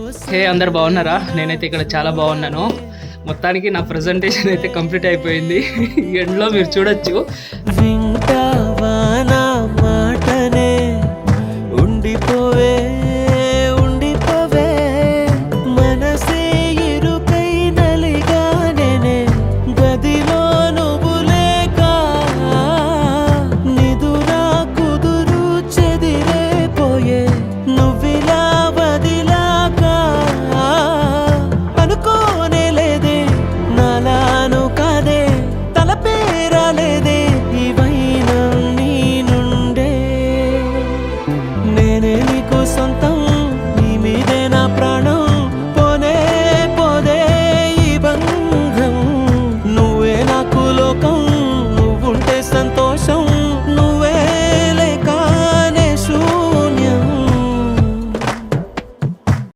హే అందరు బాగున్నారా? నేనైతే ఇక్కడ చాలా బాగున్నాను. మొత్తానికి నా ప్రజెంటేషన్ అయితే కంప్లీట్ అయిపోయింది. ఎండ్లో మీరు చూడొచ్చు.